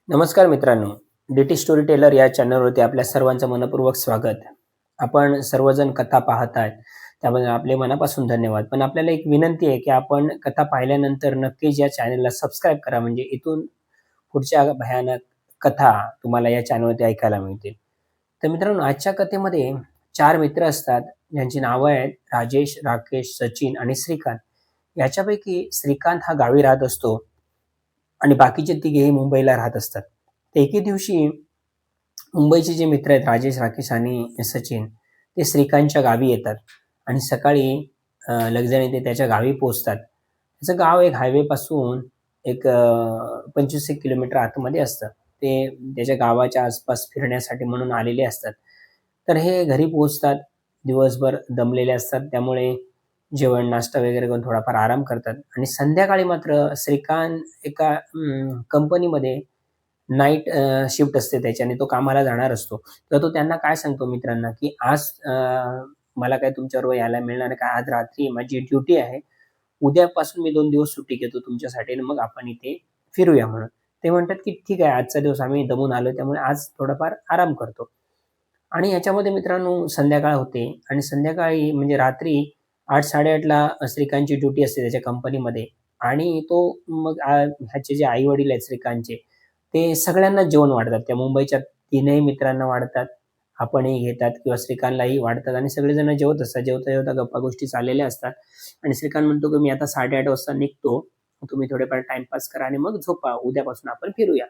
नमस्कार मित्रांनो, D-T story teller या चॅनलवरती आपल्या सर्वांचं मनःपूर्वक स्वागत. आपण सर्वजण कथा पाहत आहेत, त्याबद्दल आपले मनापासून धन्यवाद. पण आपल्याला एक विनंती आहे, की आपण कथा पाहिल्यानंतर नक्कीच या चॅनलला सबस्क्राईब करा, म्हणजे इथून पुढच्या भयानक कथा तुम्हाला या चॅनलवरती ऐकायला मिळतील. तर मित्रांनो, आजच्या कथेमध्ये 4 मित्र असतात, ज्यांची नावं आहेत राजेश, राकेश, सचिन आणि श्रीकांत. याच्यापैकी श्रीकांत हा गावी राहत असतो आणि बाकीचे तिघेही मुंबईला राहत असतात. तर एके दिवशी मुंबईचे जे मित्र आहेत राजेश, राकेश आणि सचिन, ते श्रीकांतच्या गावी येतात आणि सकाळी लगझरी ते त्याच्या गावी पोहोचतात. त्याचं गाव एक हायवेपासून एक 25 किलोमीटर आतमध्ये असतं. ते त्याच्या गावाच्या आसपास फिरण्यासाठी म्हणून आलेले असतात. तर हे घरी पोहोचतात, दिवसभर दमलेले असतात. त्यामुळे जेवण, नाश्ता वगैरे करून थोडाफार आराम करतात आणि संध्याकाळी मात्र श्रीकांत एका कंपनीमध्ये नाईट शिफ्ट असते त्याची आणि तो कामाला जाणार असतो. तर तो त्यांना काय सांगतो मित्रांना, की आज मला काही तुमच्याबरोबर यायला मिळणार नाही, कारण आज रात्री माझी ड्युटी आहे. उद्यापासून मी 2 दिवस सुट्टी घेतो तुमच्यासाठी आणि मग आपण इथे फिरूया म्हणून. ते म्हणतात, की ठीक आहे, आजचा दिवस आम्ही दमून आलोय, त्यामुळे आज थोडाफार आराम करतो. आणि ह्याच्यामध्ये मित्रांनो संध्याकाळ होते आणि संध्याकाळी म्हणजे रात्री 8:00-8:30ला श्रीकांतची ड्युटी असते त्याच्या कंपनीमध्ये आणि तो मग ह्याचे जे आई-वडील आहेत श्रीकांतचे, ते सगळ्यांना जेवण वाढतात. त्या मुंबईच्या 3ही मित्रांना वाढतात, आपणही घेतात किंवा श्रीकांतलाही वाढतात आणि सगळेजण जेवत असतात. जेवता-जेवता गप्पा-गोष्टी चाललेल्या असतात आणि श्रीकांत म्हणतो, की "मी आता 8:30 वाजता निघतो. तुम्ही थोडेफार टाईमपास करा आणि मग झोपा. उद्यापासून आपण फिरूया."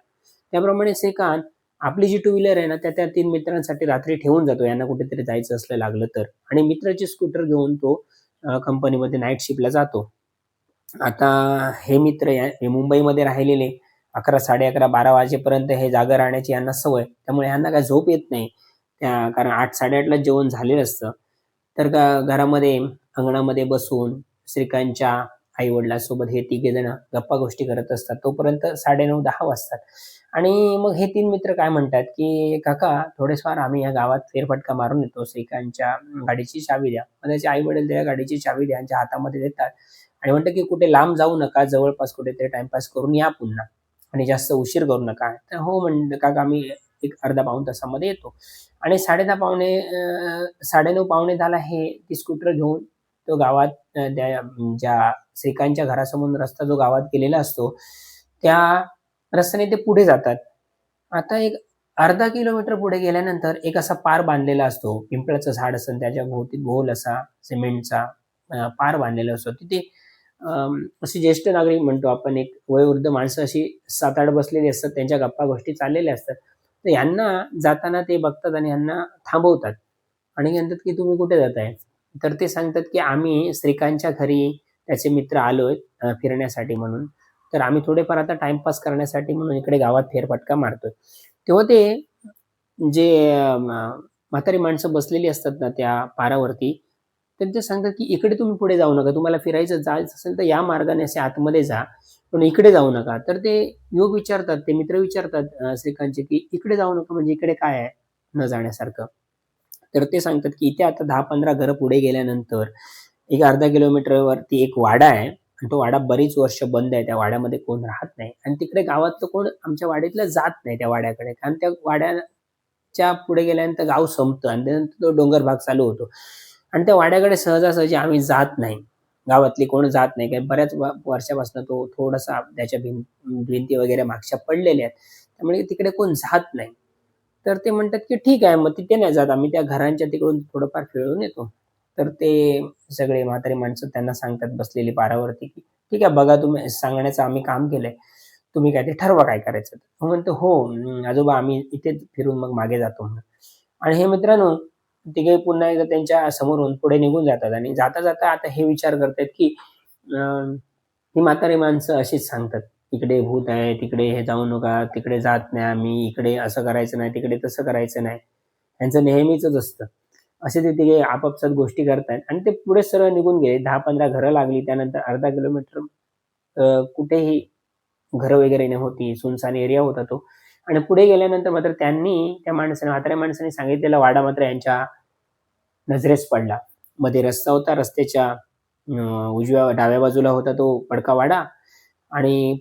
त्याप्रमाणे श्रीकांत आपली जी टू व्हीलर आहे ना, त्या 3 मित्रांसाठी रात्री ठेवून जातो, यांना कुठेतरी जायचं असलं लागलं तर आणि मित्राची स्कूटर घेऊन तो कंपनीमध्ये नाईट शिफ्टला जातो. आता हे मित्र हे मुंबईमध्ये राहिलेले 11, 11:30, 12 वाजेपर्यंत हे जागं राहण्याची यांना सवय. त्यामुळे ह्यांना काही झोप येत नाही. कारण 8, 8:30लाच जेवण झालेलं असतं. तर घरामध्ये अंगणामध्ये बसून श्रीकांतच्या आई-वडिलांसोबत हे तिघेजण गप्पा-गोष्टी करत असतात. तोपर्यंत 9:30, 10 वाजतात आणि मग हे 3 मित्र काय म्हणतात, की "काका, थोडेफार आम्ही या गावात फेरफटका मारून येतो. श्रीकांतच्या गाडीची चावी द्या." मग त्याचे आई-वडील त्या गाडीची चावी त्यांच्या हातामध्ये देतात आणि म्हणतात, की "कुठे लांब जाऊ नका. जवळपास कुठेतरी टाईमपास करून या पुन्हा आणि जास्त उशीर करू नका." तर "हो," म्हणलं, "काका, आम्ही एक अर्धा पाऊण तासामध्ये येतो." आणि 9:30 पावणे 10ला हे ती स्कूटर घेऊन तो गावात त्या ज्या श्रीकांतच्या घरासमोरून रस्ता जो गावात गेलेला असतो, त्या रस्त्याने ते पुढे जातात. आता एक अर्धा किलोमीटर पुढे गेल्यानंतर एक असा पार बांधलेला असतो. पिंपळाचं झाड असतं आणि त्याच्या भोवती गोल असा सिमेंटचा पार बांधलेला असतो. तिथे अशी ज्येष्ठ नागरिक म्हणतो आपण, एक वयोवृद्ध माणसं अशी 7-8 बसलेली असतात. त्यांच्या गप्पा-गोष्टी चाललेल्या असतात. तर ह्यांना जाताना ते बघतात आणि ह्यांना थांबवतात आणि म्हणतात, की "तुम्ही कुठे जाताय?" तर ते सांगतात, की "आम्ही श्रीकांतच्या घरी त्याचे मित्र आलोय फिरण्यासाठी म्हणून. तर आम्ही थोडेफार आता टाईमपास करण्यासाठी म्हणून इकडे गावात फेरफटका मारतोय." तेव्हा ते जे म्हातारी माणसं बसलेली असतात ना त्या पारावरती, तर ते सांगतात, की "इकडे तुम्ही पुढे जाऊ नका. तुम्हाला फिरायचं जायचं असेल तर या मार्गाने असे आतमध्ये जा, पण इकडे जाऊ नका." तर ते युवक विचारतात, ते मित्र विचारतात श्रीकांतचे, की "इकडे जाऊ नका म्हणजे इकडे काय आहे न जाण्यासारखं?" तर ते सांगतात, की "इथे आता 10-15 घरं पुढे गेल्यानंतर एक अर्धा किलोमीटरवरती एक वाडा आहे आणि तो वाडा बरीच वर्ष बंद आहे. त्या वाड्यामध्ये कोण राहत नाही आणि तिकडे गावातलं कोण आमच्या वाडीतलं जात नाही त्या वाड्याकडे. कारण त्या वाड्याच्या पुढे गेल्यानंतर गाव संपतं आणि त्यानंतर तो डोंगर भाग चालू होतो आणि त्या वाड्याकडे सहजासहजी आम्ही जात नाही. गावातली कोण जात नाही. कारण बऱ्याच वर्षापासून तो थोडासा त्याच्या भिंती वगैरे मागच्या पडलेल्या आहेत. त्यामुळे तिकडे कोण जात नाही." तर ते म्हणतात, की "ठीक आहे, मग तिथे नाही जात आम्ही. त्या घरांच्या तिकडून थोडंफार फिरून येतो." तर ते सगळे म्हातारी माणसं त्यांना सांगतात बसलेली पारावरती, की "ठीक आहे, बघा, तुम्ही सांगण्याचं आम्ही काम केलंय. तुम्ही काय ते ठरवा काय करायचं." तो म्हणतो, "हो, आजोबा, आम्ही इथेच फिरून मग मागे जातो." म्हणून. आणि हे मित्रांनो तिघे पुन्हा एकदा त्यांच्या समोरून पुढे निघून जातात आणि जाता-जाता आता हे विचार करतायत, की अ, ही म्हातारी माणसं अशीच सांगतात, "इकडे भूत आहे, तिकडे हे जाऊ नका, तिकडे जात नाही आम्ही, इकडे असं करायचं नाही, तिकडे तसं करायचं नाही." त्यांचं नेहमीचंच असतं. असे ते तिघे आपापसात गोष्टी करतायत आणि ते पुढे सरळ निघून गेले. 10-15 घरं लागली. त्यानंतर अर्धा किलोमीटर कुठेही घरं वगैरे नव्हती. सुनसान एरिया होता तो आणि पुढे गेल्यानंतर मात्र त्यांनी त्या माणसाने म्हाताऱ्या माणसाने सांगितलेला वाडा मात्र यांच्या नजरेस पडला. मध्ये रस्ता होता. रस्त्याच्या उजव्या डाव्या बाजूला होता तो पडका वाडा आणि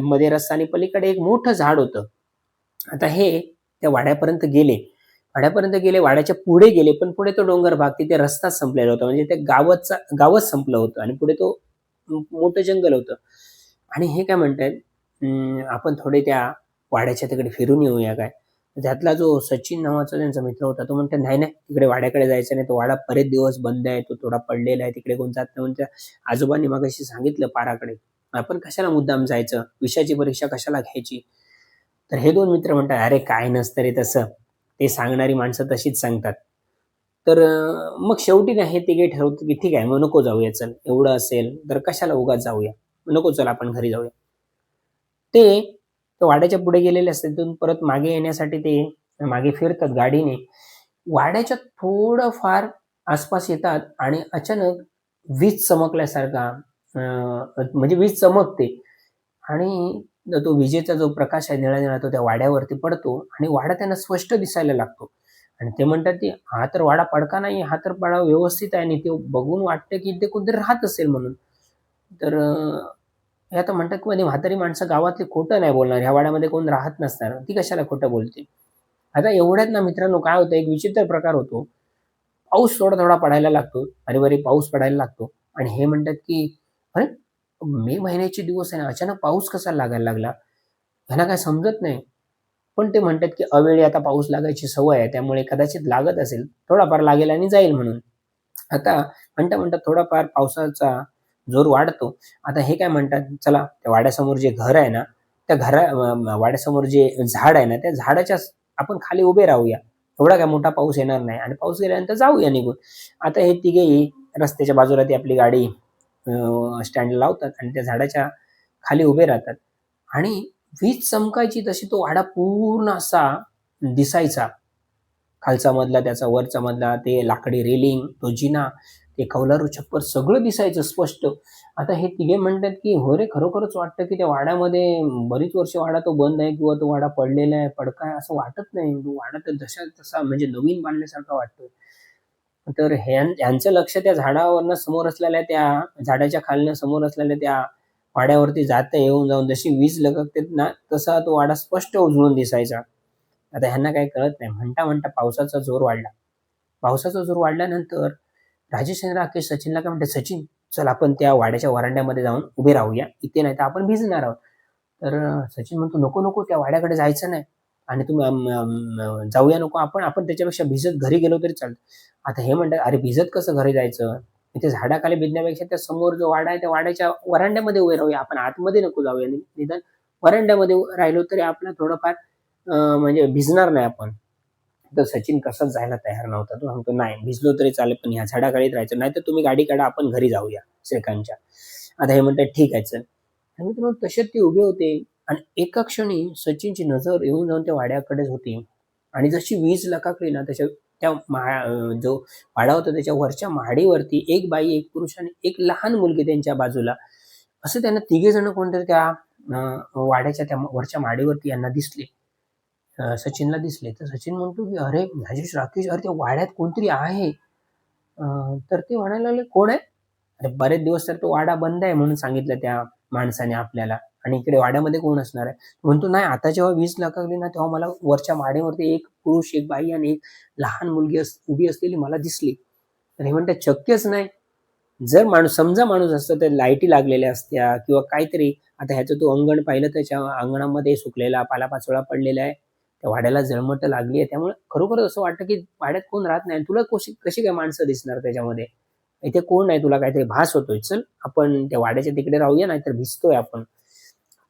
मध्ये रस्ता आणि पलीकडे एक मोठं झाड होतं आता हे त्या वाड्यापर्यंत गेले. वाड्याच्या पुढे गेले, पण पुढे तो डोंगर भाग, तिथे रस्ताच संपलेला होता. म्हणजे ते गावच संपलं होतं आणि पुढे तो मोठं जंगल होतं. आणि हे काय म्हणतायत, आपण थोडे त्या वाड्याच्या तिकडे फिरून येऊया काय? त्यातला जो सचिन नावाचा त्यांचा मित्र होता, तो म्हणतो, "नाही, नाही, तिकडे वाड्याकडे जायचं नाही. तो वाडा बरेच दिवस बंद आहे. तो थोडा पडलेला आहे. तिकडे कोण जात नाही." म्हणून त्या आजोबांनी मगाशी सांगितलं पाराकडे. आपण कशाला मुद्दाम जायचं? विषयाची परीक्षा कशाला घ्यायची? तर हे 2 मित्र म्हणतात, "अरे काय नसतं रे तसं. ते सांगणारी माणसं तशीच सांगतात." तर मग शेवटी ना हे तिघे ठरवतात, की ठीक आहे, मग नको जाऊया चल. एवढं असेल तर कशाला उगाच जाऊया. नको चल आपण घरी जाऊया. ते वाड्याच्या पुढे गेलेले असतात. तिथून परत मागे येण्यासाठी ते मागे फिरतात गाडीने. वाड्याच्या थोडं फार आसपास येतात आणि अचानक वीज चमकल्यासारखा, म्हणजे वीज चमकते आणि तो विजेचा जो प्रकाश आहे निळा-निळा, तो त्या वाड्यावरती पडतो आणि वाडा त्यांना स्पष्ट दिसायला लागतो. आणि ते म्हणतात, की हा तर वाडा पडका नाही, हा तर वाडा व्यवस्थित आहे आणि ते बघून वाटतं, की इथे कोणतरी राहत असेल म्हणून. तर हे आता म्हणतात, की म्हातारी माणसं गावातली खोटं नाही बोलणार. ह्या वाड्यामध्ये कोण राहत नसणार. ती कशाला खोटं बोलते? आता एवढ्यात ना मित्रांनो काय होतं, एक विचित्र प्रकार होतो. पाऊस थोडा-थोडा पडायला लागतो. अरे पाऊस पडायला लागतो आणि हे म्हणतात, की "अरे, मे महिन्याचे दिवस आहे ना, अचानक पाऊस कसा लागायला लागला?" ह्यांना काही समजत नाही. पण ते म्हणतात, की अवेळी आता पाऊस लागायची सवय आहे, त्यामुळे कदाचित लागत असेल. थोडाफार लागेल आणि जाईल म्हणून. आता म्हणता-म्हणता थोडाफार पावसाचा जोर वाढतो. आता हे काय म्हणतात, चला त्या वाड्यासमोर जे घर आहे ना, त्या वाड्यासमोर जे झाड आहे ना, त्या झाडाच्या आपण खाली उभे राहूया. एवढा काय मोठा पाऊस येणार नाही आणि पाऊस गेल्यानंतर जाऊया निघून. आता हे तिघेही रस्त्याच्या बाजूला ती आपली गाडी स्टँडला लावतात आणि त्या झाडाच्या खाली उभे राहतात आणि वीज चमकायची तशी तो वाडा पूर्ण असा दिसायचा. खालचा मजला त्याचा, वरचा मजला, ते लाकडी रेलिंग, तो जिना, ते कौलारू छप्पर सगळं दिसायचं स्पष्ट. आता हे तिघे म्हणतात, की "हो रे, खरोखरच वाटतं, की त्या वाड्यामध्ये बरीच वर्ष वाडा तो बंद आहे किंवा तो वाडा पडलेला आहे, पडका आहे असं वाटत नाही. तो वाडा तर जसा तसा म्हणजे नवीन बांधल्यासारखा वाटतोय." तर ह्यांचं लक्ष त्या झाडावरनं समोर असलेल्या त्या झाडाच्या खालनं समोर असलेल्या त्या वाड्यावरती जातं येऊन जाऊन. जशी वीज लगकते ना, तसा तो वाडा स्पष्ट उजळून दिसायचा. आता ह्यांना काही कळत नाही. म्हणता-म्हणता पावसाचा जोर वाढला. पावसाचा जोर वाढल्यानंतर राजेश आणि राकेश सचिनला काय म्हणतात, "सचिन, चल आपण त्या वाड्याच्या व्हरांड्यामध्ये जाऊन उभे राहूया. इथे नाही तर आपण भिजणार आहोत." तर सचिन म्हणतो, "नको, नको, त्या वाड्याकडे जायचं नाही आणि तुम्ही जाऊया नको आपण. आपण त्याच्यापेक्षा भिजत घरी गेलो तरी चालतं." आता हे म्हणतात, "अरे भिजत कसं घरी जायचं? इथे झाडाखाली भिजण्यापेक्षा त्या समोर जो वाडा आहे, त्या वाड्याच्या व्हरांड्यामध्ये उभे राहूया. आपण आतमध्ये नको जाऊया. निदान व्हरांड्यामध्ये राहिलो तरी आपलं थोडंफार म्हणजे भिजणार नाही आपण." तर सचिन कसाच जायला तयार नव्हता. तो सांगतो, "नाही, भिजलो तरी चालेल, पण ह्या झाडाखालीच राहायचं. नाहीतर तुम्ही गाडी काढा, आपण घरी जाऊया श्रीकांतच्या." आता हे म्हणतात, "ठीक आहे, चल." आणि मित्रांनो तसेच ते उभे होते आणि एका क्षणी सचिनची नजर येऊन जाऊन त्या वाड्याकडेच होती आणि जशी वीज लकाकली ना, त्या जो वाडा होता त्याच्या वरच्या महाडीवरती एक बाई, एक पुरुष आणि एक लहान मुलगी त्यांच्या बाजूला. असं त्यांना तिघे जण कोणतरी त्या वाड्याच्या त्या वरच्या महाडीवरती यांना दिसले. सचिनला दिसले. तर सचिन म्हणतो, की "अरे राजेश, राकेश, अरे त्या वाड्यात कोणतरी आहे." तर ते म्हणायला लागले, "कोण आहे?" "अरे बरेच दिवस तर तो वाडा बंद आहे म्हणून सांगितलं त्या माणसाने आपल्याला आणि इकडे वाड्यामध्ये कोण असणार आहे?" म्हणतो, "नाही, आता जेव्हा वीज लागावली ना, तेव्हा मला वरच्या माडीवरती एक पुरुष, एक बाई आणि एक लहान मुलगी उभी असलेली मला दिसली." तर हे म्हणतात, "शक्यच नाही. जर समजा माणूस असता तर लाईटी लागलेल्या असत्या किंवा काहीतरी." आता ह्याचं तू अंगण पाहिलं, त्याच्या अंगणामध्ये सुकलेला पालापाचोळा पडलेला आहे. त्या वाड्याला जळमटं लागली आहे. त्यामुळे खरोखर असं वाटतं, की वाड्यात कोण राहत नाही. तुला कशी कशी काय माणसं दिसणार त्याच्यामध्ये? इथे कोण नाही, तुला काहीतरी भास होतोय. चल आपण त्या वाड्याच्या तिकडे राहूया, नाहीतर भिजतोय आपण.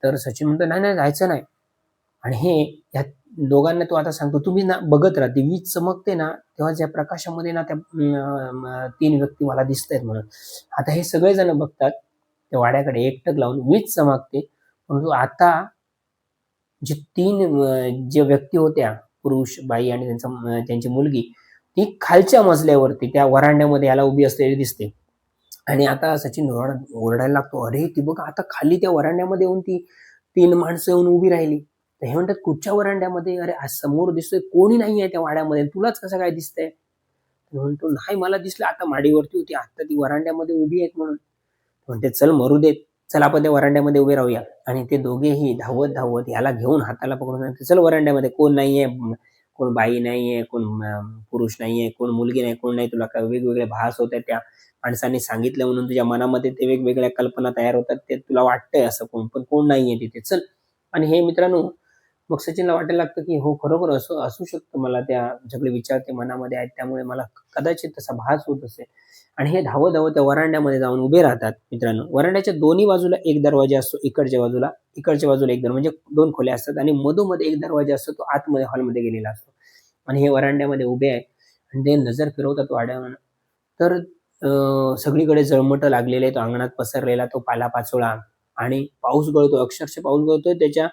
तर सचिन म्हणतो, "नाही, नाही, जायचं नाही." आणि ह्या दोघांना तो आता सांगतो, "तुम्ही ना बघत राहा, ती वीज चमकते ना, तेव्हा ज्या प्रकाशामध्ये ना त्या 3 व्यक्ती मला दिसतायत म्हणून." आता हे सगळेजण बघतात. त्या वाड्याकडे एकटक लावून वीज चमकते. परंतु आता जे 3 जे व्यक्ती होत्या, पुरुष, बाई आणि त्यांची मुलगी, ती खालच्या मजल्यावरती त्या व्हरांड्यामध्ये याला उभी असलेली दिसते. आणि आता सचिन ओरडायला लागतो, "अरे ती बघ आता खाली त्या व्हरांड्यामध्ये येऊन ती 3 माणसं येऊन उभी राहिली." तर हे म्हणतात, "कुठच्या व्हरांड्यामध्ये? अरे आज समोर दिसतोय कोणी नाहीये त्या वाड्यामध्ये. तुलाच कसं काय दिसतंय?" तो म्हणतो, "नाही मला दिसलं आता माडीवरती होती. आता ती व्हरांड्यामध्ये उभी आहेत म्हणून." म्हणते, "चल मरू देत. चल आपण त्या वरांड्यामध्ये उभे राहूया. आणि ते दोघेही धावत धावत याला घेऊन हाताला पकडून सांगतात, चल वरांड्यामध्ये. कोण नाहीये, कोण बाई नाहीये, कोण पुरुष नाहीये, कोण मुलगी नाही, कोण नाही. तुला काय वेगवेगळे भास होत आहेत त्या माणसांनी सांगितलं म्हणून तुझ्या मनामध्ये ते वेगवेगळ्या कल्पना तयार होतात. ते तुला वाटतंय असं कोण, पण कोण नाहीये तिथे. चल. आणि हे मित्रांनो, मग सचिनला वाटायला लागतं की हो, खरोखर असं असू शकतं. मला त्या सगळे विचार ते मनामध्ये आहेत, त्यामुळे मला कदाचित तसा भास होत असेल. आणि हे धावत धावत त्या वरांड्यामध्ये जाऊन उभे राहतात मित्रांनो. वरांड्याच्या दोन्ही बाजूला एक दरवाजा असतो. इकडच्या बाजूला एक दरवाजा, म्हणजे 2 खोल्या असतात आणि मधोमध एक दरवाजा असतो, तो आतमध्ये हॉलमध्ये गेलेला असतो. आणि हे वरांड्यामध्ये उभे आहेत आणि ते नजर फिरवतात वाड्यावर. तर सगळीकडे जळमटं लागलेले आहेत, अंगणात पसरलेला तो पालापाचोळा आणि पाऊस गळतो, अक्षरशः पाऊस गळतोय. त्याच्या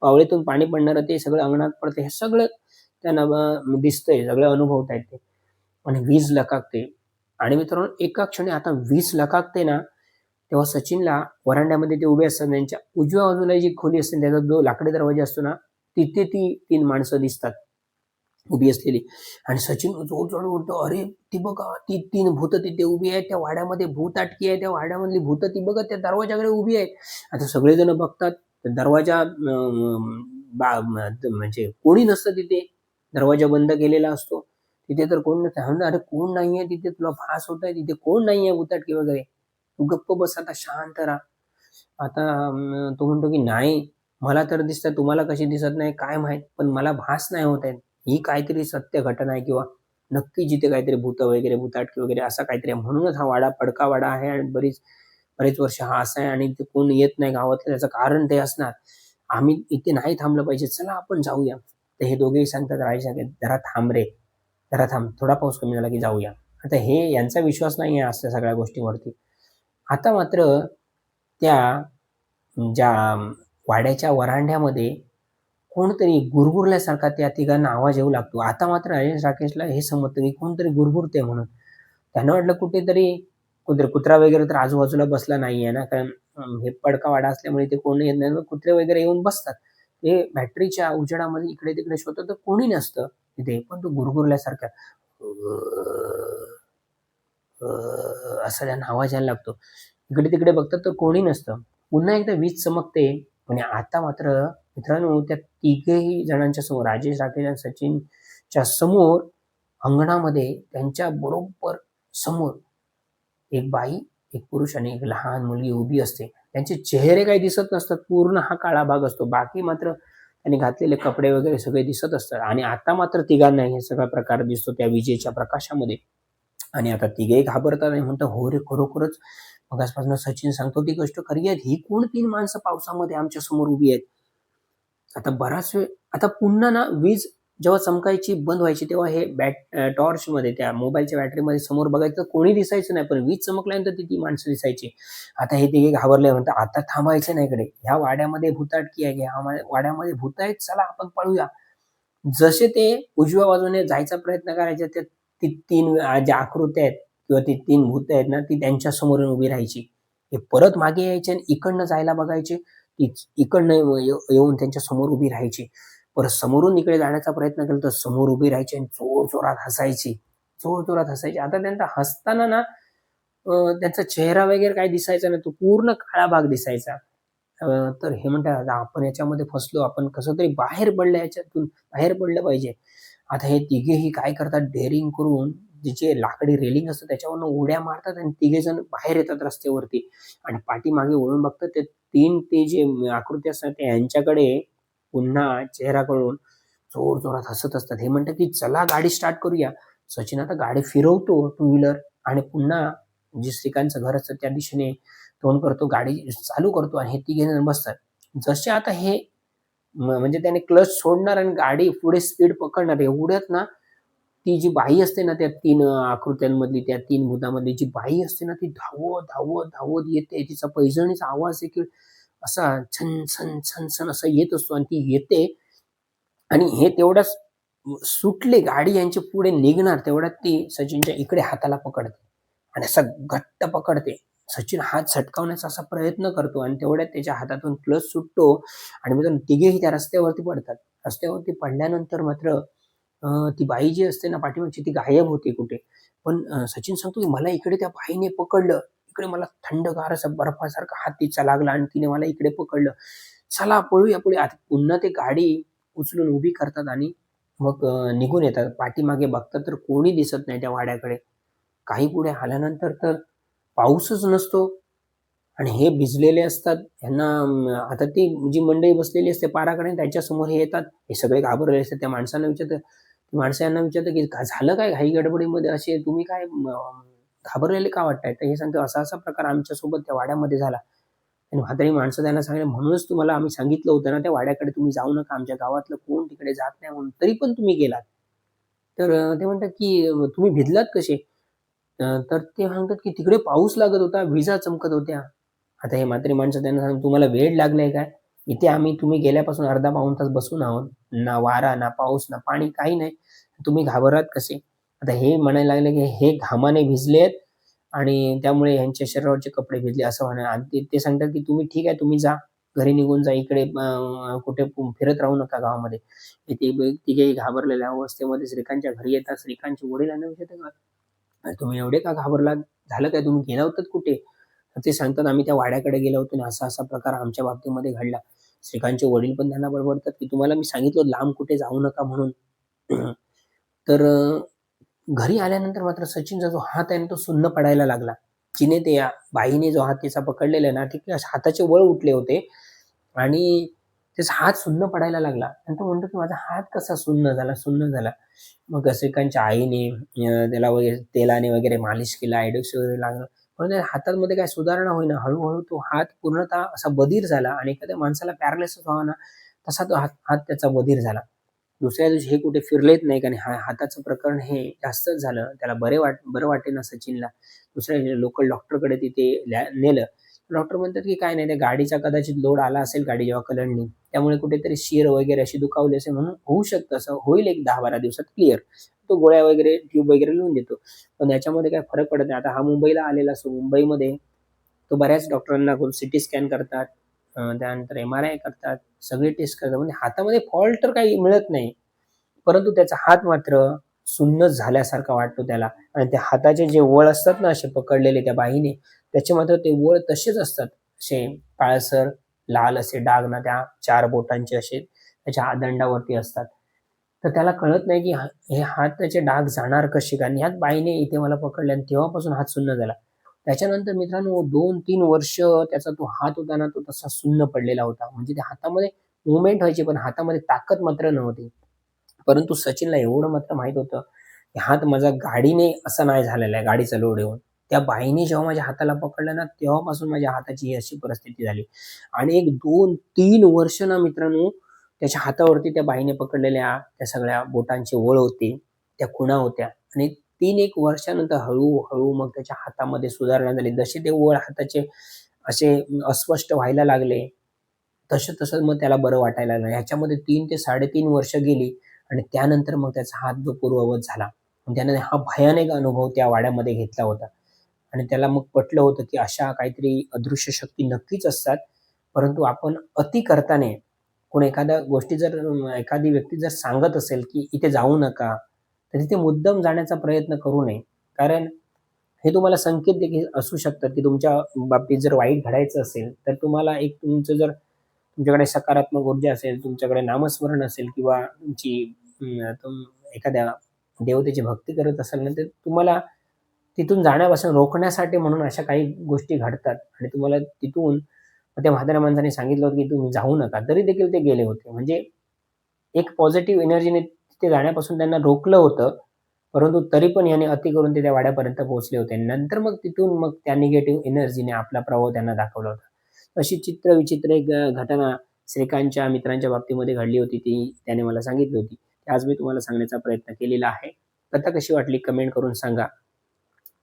पावळीतून पाणी पडणारं ते सगळं अंगणात पडतं. हे सगळं त्यांना दिसतंय, सगळं अनुभवतायत ते. आणि वीज लकाकते. आणि मित्रांनो, एका क्षणी आता वीज लकाकते ना, तेव्हा सचिनला वरांड्यामध्ये ते उभे असतात. त्यांच्या उजव्या बाजूला जी खोली असते, त्याचा जो लाकडी दरवाजा असतो ना, तिथे ती 3 माणसं दिसतात उभी असलेली. आणि सचिन जोरजोरात बोलतो, "अरे ती बघा, ती 3 भूतं तिथे उभी आहेत. त्या वाड्यामध्ये भूताटकी आहे. त्या वाड्यामधली भूतं ती बघा त्या दरवाजाकडे उभी आहेत." आता सगळेजण बघतात. दरवाजा म्हणजे कोणी नसतं तिथे. दरवाजा बंद केलेला असतो. तिथे तर कोण नसतं. "अरे कोण नाहीये तिथे, तुला भास होतंय तिथे कोण नाहीये भुताटकी वगैरे. तू गप्प बस, आता शांत राहा." आता तो म्हणतो की "नाही, मला तर दिसतंय, तुम्हाला कशी दिसत नाही काय माहीत, पण मला भास नाही होत आहे. ही काहीतरी सत्य घटना आहे किंवा नक्की जिथे काहीतरी भूतं वगैरे, भुताटकी वगैरे असं काहीतरी आहे. म्हणूनच हा वाडा पडका वाडा आहे आणि बरेच वर्ष हा असा आहे आणि इथे कोण येत नाही गावातलं, त्याचं कारण ते असणार. आम्ही इथे नाही थांबलं पाहिजे. चला आपण जाऊया." तर हे दोघेही सांगतात, राजेश, "जरा थांब रे, जरा थांब. थोडा पाऊस कमी झाला की जाऊया." आता हे यांचा विश्वास नाही आहे असल्या सगळ्या गोष्टींवरती. आता मात्र त्या ज्या वाड्याच्या वरांड्यामध्ये कोणतरी गुरगुरल्यासारखा त्या तिघांना आवाज येऊ लागतो. आता मात्र राजेश राकेशला हे समजतं की कोणतरी गुरगुरते म्हणून. त्यांना वाटलं कुठेतरी कुत्रा वगैरे तर आजूबाजूला बसला नाहीये ना, कारण हे पडका वाडा असल्यामुळे ते कोणी येत नाही. कुत्रे वगैरे येऊन बसतात. ते बॅटरीच्या उजेडामध्ये इकडे-तिकडे शोधतात, तर कोणी नसतं तिथे. पण तो गुरगुरल्यासारखा असा त्यांना आवाज यायला लागतो. इकडे-तिकडे बघतात तर कोणी नसतं. पुन्हा एकदा वीज चमकते आणि आता मात्र मित्रांनो, त्या तिघेही जणांच्या समोर, राजेश, राकेश आणि सचिनच्या समोर अंगणामध्ये त्यांच्या बरोबर समोर एक बाई, एक पुरुष आणि एक लहान मुलगी उभी असते. त्यांचे चेहरे काही दिसत नसतात. पूर्ण हा काळा भाग असतो. बाकी मात्र त्यांनी घातलेले कपडे वगैरे सगळे दिसत असतात. आणि आता मात्र तिघांना हे सगळा प्रकार दिसतो त्या विजेच्या प्रकाशामध्ये. आणि आता तिघेही घाबरतात आणि म्हणतात, "हो रे, खरोखरच मगाचपासून सचिन सांगतो ती गोष्ट खरी आहे. ही कोण 3 माणसं पावसामध्ये आमच्या समोर उभी आहेत?" आता बराच वेळ, आता पुन्हा ना वीज जेव्हा चमकायची, बंद व्हायची, तेव्हा हे टॉर्चमध्ये, त्या मोबाईलच्या बॅटरीमध्ये समोर बघायचं, कोणी दिसायचं नाही. पण वीज चमकल्यानंतर ती माणसं दिसायची. आता हे तिघे घाबरले, म्हणतात, "आता थांबायचं नाही इकडे. ह्या वाड्यामध्ये भुताटकी आहे. ह्या वाड्यामध्ये भूत आहेत. चला आपण पळूया." जसे ते उजव्या बाजूने जायचा प्रयत्न करायचे, ते ती 3 ज्या आकृत्या आहेत किंवा ती 3 भूत आहेत ना, ती त्यांच्या समोर उभी राहायची. ते परत मागे यायचे आणि इकडनं जायला बघायचे. तीच इकडनं येऊन त्यांच्या समोर उभी राहायची. परत समोरून इकडे जाण्याचा प्रयत्न केला तर समोर उभी राहायची आणि जोरजोरात हसायची. जोरजोरात हसायची. आता त्यांना हसताना ना त्यांचा चेहरा वगैरे काही दिसायचा नाही. तो पूर्ण काळा भाग दिसायचा. तर हे म्हणतात, आपण याच्यामध्ये फसलो. आपण कसं तरी बाहेर पडलं, याच्यातून बाहेर पडलं पाहिजे. आता हे तिघेही काय करतात, डेअरिंग करून जे लाकडी रेलिंग असतं त्याच्यावरनं उड्या मारतात आणि तिघेजण बाहेर येतात रस्त्यावरती. आणि पाठीमागे वळून बघतात, ते 3 ते जे आकृती असतात ते यांच्याकडे पुन्हा चेहरा करून जोरजोरात हसत असतात. हे म्हणतात की चला गाडी स्टार्ट करूया. सचिन आता गाडी फिरवतो, टू व्हीलर, आणि पुन्हा जे श्रीकांतचं घर असतं त्या दिशेने तोंड करतो, गाडी चालू करतो आणि हे तिघे जण बसतात. जसे आता हे म्हणजे त्याने क्लच सोडणार आणि गाडी पुढे स्पीड पकडणार, एवढ्यात ना ती जी बाई असते ना, त्या 3 आकृत्यांमधली, त्या 3 भूतामधली जी बाई असते ना, ती धावत, धावत, धावत येते. तिचा पैंजणीचा आवाज देखील असा छन, छन, छन, छन असा येत असतो आणि ती येते. आणि हे तेवढ्याच सुटली गाडी, यांच्या पुढे निघणार तेवढ्यात ती सचिनच्या इकडे हाताला पकडते आणि असं घट्ट पकडते. सचिन हात झटकावण्याचा असा प्रयत्न करतो आणि तेवढ्यात त्याच्या हातातून क्लच सुटतो आणि मग तिघेही त्या रस्त्यावरती पडतात. रस्त्यावरती पडल्यानंतर मात्र ती बाई जी असते ना पाठीमागची, ती गायब होते कुठे. पण सचिन सांगतो की मला इकडे त्या बाईने पकडलं. इकडे मला थंडगार असा बर्फासारखा हात तिचा लागला आणि तिने मला इकडे पकडलं. चला पळूया, पळूया. आता पुन्हा ते गाडी उचलून उभी करतात आणि मग निघून येतात. पाठीमागे बघतात तर कोणी दिसत नाही त्या वाड्याकडे. काही पुढे आल्यानंतर तर पाऊसच नसतो आणि हे भिजलेले असतात. ह्यांना आता ती जी मंडळी बसलेली असते पाराकडे त्यांच्यासमोर हे येतात. हे सगळे घाबरलेले असतात. त्या माणसांना विचारतात, माणसं यांना विचारतात, की झालं काय घाई गडबडीमध्ये असे तुम्ही काय घाबरलेले का वाटताय? तर हे सांगतात, असा-असा प्रकार आमच्यासोबत त्या वाड्यामध्ये झाला. आणि म्हातारी माणसं त्यांना सांगितलं, म्हणूनच तुम्हाला आम्ही सांगितलं होतं ना त्या वाड्याकडे तुम्ही जाऊ नका. आमच्या गावातलं कोण तिकडे जात नाही म्हणून. तरी पण तुम्ही गेलात. तर ते म्हणतात, की तुम्ही भिजलात कसे? तर ते सांगतात, की तिकडे पाऊस लागत होता, विजा चमकत होत्या. आता हे म्हातारी माणसं त्यांना सांगतात, तुम्हाला वेड लागलाय काय? इथे आम्ही तुम्ही गेल्यापासून अर्धा पाऊण तास बसून आहोत. ना वारा, ना पाऊस, ना पाणी काही नाही. तुम्ही घाबरलात कसे? आता हे म्हणायला लागले, की हे घामाने भिजलेत आणि त्यामुळे ह्यांच्या शरीरावरचे कपडे भिजले असं म्हणा आणि ते ते सांगतात, की तुम्ही ठीक आहे, तुम्ही जा. घरी निघून जा. इकडे कुठे फिरत राहू नका गावामध्ये. हे तिघेही घाबरलेल्या अवस्थेमध्ये श्रीकांतच्या घरी येतात. श्रीकांतचे वडिलांना विचारतात, "अरे तुम्ही एवढे का घाबरलात? झालं काय? तुम्ही गेला होतात कुठे?" तर ते सांगतात, "आम्ही त्या वाड्याकडे गेलो होतो आणि असा-असा प्रकार आमच्या बाबतीमध्ये घडला." श्रीकांतचे वडील पण त्यांना बडबडतात, की "तुम्हाला मी सांगितलं लांब कुठे जाऊ नका म्हणून." तर घरी आल्यानंतर मात्र सचिनचा जो हात आहे ना, तो सुन्न पडायला लागला. तिने त्या बाईने जो हात तिचा पकडलेला आहे ना, तिथे हाताचे वळ उठले होते आणि त्याचा हात सुन्न पडायला लागला आणि तो म्हणतो, की "माझा हात कसा सुन्न झाला, सुन्न झाला?" मग श्रीकांतच्या आईने त्याला वगैरे तेलाने वगैरे मालिश केलं, आयडेक्स वगैरे लागलं. पण त्या हातामध्ये काही सुधारणा होईना. हळू तो हात पूर्णतः असा बधीर झाला आणि एखाद्या माणसाला पॅरालिसिस व्हावा ना, तसा तो हात हात त्याचा बधीर झाला. दुसऱ्या दिवशी हे कुठे फिरलेच नाही आणि हाताचं प्रकरण हे जास्तच झालं. त्याला बरं वाटेना सचिनला. दुसऱ्या दिवशी लोकल डॉक्टरकडे तिथे नेलं. डॉक्टर म्हणतात, की "काय नाही, त्या गाडीचा कदाचित लोड आला असेल गाडी जेव्हा कलंडली. त्यामुळे कुठेतरी शिर वगैरे अशी दुखावली असेल म्हणून होऊ शकतं असं. होईल एक 10-12 दिवसात क्लिअर." तो गोळ्या वगैरे, ट्यूब वगैरे लिहून देतो. पण याच्यामध्ये काही फरक पडत नाही. आता हा मुंबईला आलेला असतो. मुंबईमध्ये तो बऱ्याच डॉक्टरांना सिटी स्कॅन करतात. त्यानंतर एम-आर-आय करतात. सगळे टेस्ट करतात. म्हणजे हातामध्ये फॉल्ट तर काही मिळत नाही. परंतु त्याचा हात मात्र सुन्नच झाल्यासारखा वाटतो त्याला आणि त्या हाताचे जे वळ असतात ना असे पकडलेले त्या बाईने, त्याचे मात्र ते वळ तसेच असतात. असे काळसर, लाल असे डाग ना त्या 4 बोटांचे असे त्याच्या हातदंडावरती असतात. तर त्याला कळत नाही की हे हाताचे डाग जाणार कसे? कारण ह्याच बाईने इथे मला पकडले आणि तेव्हापासून हात सुन्न झाला. त्याच्यानंतर मित्रांनो 2-3 वर्ष त्याचा तो हात होता ना, तो तसा सुन्न पडलेला होता. म्हणजे त्या हातामध्ये मूव्हमेंट व्हायची, पण हातामध्ये ताकद मात्र नव्हती. परंतु सचिनला एवढं मात्र माहीत होतं, की हात माझा गाडीने असा नाही झालेला आहे, गाडीचा लोड येऊन. त्या बाईने जेव्हा माझ्या हाताला पकडलं ना, तेव्हापासून माझ्या हाताची ही अशी परिस्थिती झाली. आणि एक 2-3 वर्ष ना मित्रांनो, त्याच्या हातावरती त्या बाईने पकडलेल्या त्या सगळ्या बोटांचे वळ होते, त्या खुणा होत्या आणि 3-1 वर्षानंतर हळू मग त्याच्या हातामध्ये सुधारणा झाली. जसे ते वळ हाताचे असे अस्पष्ट व्हायला लागले, तसं-तसं मग त्याला बरं वाटायला लागलं. ह्याच्यामध्ये 3 ते 3.5 वर्ष गेली आणि त्यानंतर मग त्याचा हात जो पूर्ववत झाला. आणि त्याने हा भयानक अनुभव त्या वाड्यामध्ये घेतला होता. आणि त्याला मग पटलं होतं, की अशा काहीतरी अदृश्य शक्ती नक्कीच असतात. परंतु आपण अति करताना कोण एखाद्या गोष्टी जर एखादी व्यक्ती जर सांगत असेल, की इथे जाऊ नका, तर तिथे मुद्दाम जाण्याचा प्रयत्न करू नये. कारण हे तुम्हाला संकेत देखील असू शकतात, की तुमच्या बाबतीत जर वाईट घडायचं असेल, तर तुम्हाला एक तुमचं जर तुमच्याकडे सकारात्मक ऊर्जा असेल, तुमच्याकडे नामस्मरण असेल किंवा तुमची एखाद्या देवतेची भक्ती करत असाल ना, तर तुम्हाला तिथून जाण्यापासून रोखण्यासाठी म्हणून अशा काही गोष्टी घडतात आणि तुम्हाला तिथून त्या म्हाताऱ्या माणसाने सांगितलं होतं, की तुम्ही जाऊ नका. तरी देखील ते गेले होते. म्हणजे एक पॉझिटिव्ह एनर्जीने तिथे जाण्यापासून त्यांना रोखलं होतं. परंतु तरी पण याने अति करून ते त्या वाड्यापर्यंत पोहोचले होते. नंतर मग तिथून मग त्या निगेटिव्ह एनर्जीने आपला प्रभाव त्यांना दाखवला होता. अशी चित्र-विचित्र एक घटना श्रीकांतच्या मित्रांच्या बाबतीमध्ये घडली होती. ती त्याने मला सांगितली होती. ती आज मी तुम्हाला सांगण्याचा प्रयत्न केलेला आहे. कथा कशी वाटली कमेंट करून सांगा.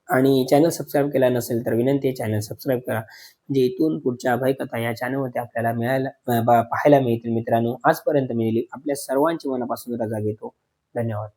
आणि चॅनल सबस्क्राईब केला नसेल तर विनंती आहे चॅनल सबस्क्राईब करा. म्हणजे इथून पुढच्या अभय कथा या चॅनलवरती आपल्याला पाहायला मिळतील मित्रांनो. आजपर्यंत मिळाली. आपल्या सर्वांची मनापासून रजा घेतो. धन्यवाद.